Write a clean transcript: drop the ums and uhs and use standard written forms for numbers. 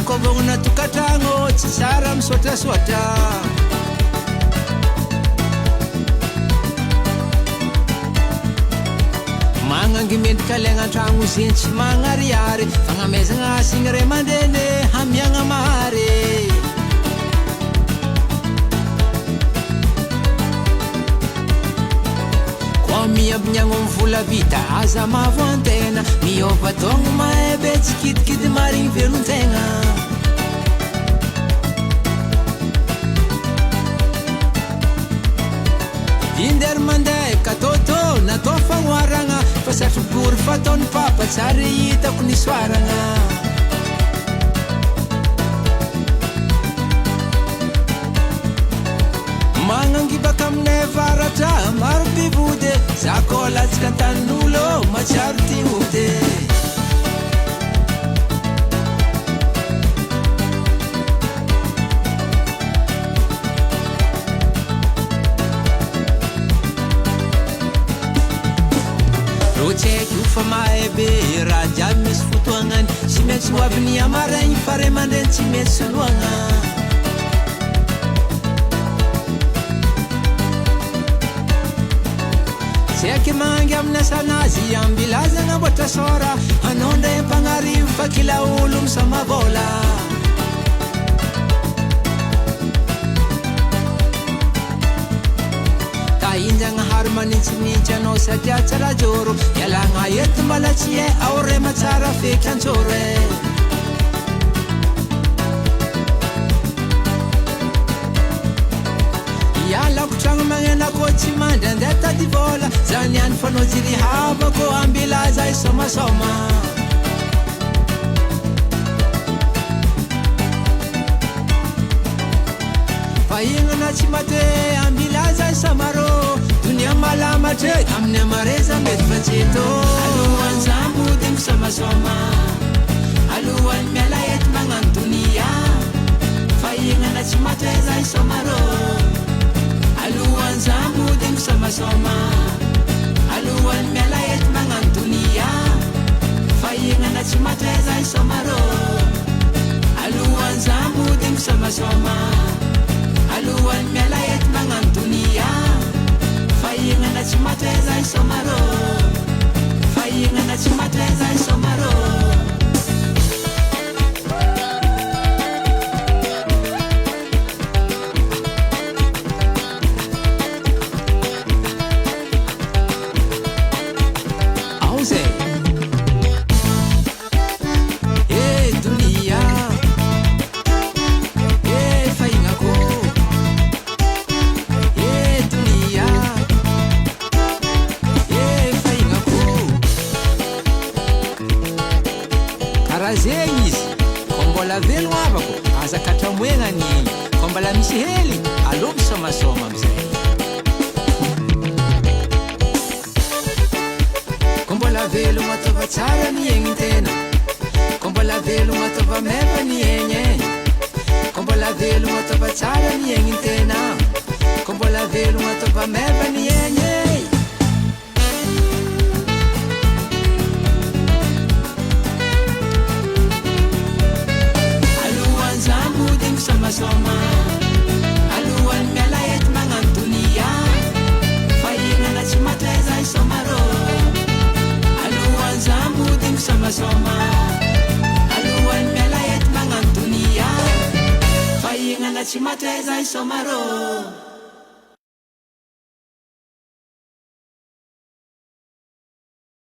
kobogna tokatragno tsy tsara misoatrasoatra magnangy mendrika liagnan-tragno zeny tsy magnariary fagnamezagna asigny ray mandreny hamiagna mahary miambignagnao mivola vita aza mavoantena miôvatogno maebe tsy kidikidy marigny velon-tegna indery mandeha katôtô natao fagnoaragna fa satrobory fataony papa tsary hitako ny soaragna magnangy baka aminay varatra maro bibode za koa latsika an-tanin'olo matsiaro tiode ro tsy haiko fa mahebe raha jiaby misy fotoagnany tsy maintsy ho avy ny amaraigny fa ray mandreny tsy maintsy soloagna Seke mangi amina sanazi ambilazana botra sora anonde pangariv fa kila ulum sama vola ta injanga harmani chinicha no satya chara joro yalanga yet malachie aure machara fekan chore yala kuchanga mangena kochi mandenda di vola zanian fano jiri haba ko ambila zai soma soma painga na chimate ambila zai samaro dunia malama che amne mareza medvachito aluan zambu dim sama soma aluan melayet mangan dunia painga na chimate zai samaro aluan zambu dim sama soma aluan melayet mangan dunia fainga na chimateza isomaro aluan zambu dim sama soma aluan melayet mangan dunia fainga na chimateza isomaro fainga na chimateza isomaro Zenis, kombola velo avako, aza katramoegnany kombola misy hely, alô misomasoma amizay. Kombola velo matava tsara ny egny tena, kombola velo matava meva ny egny kombola velo matava tsara ny egny tena, kombola velo matava meva ny egny soma aluan melayet mangan dunia fainga na chimateza isomaro aluan zambu dim sama soma aluan melayet mangan dunia fainga na chimateza isomaro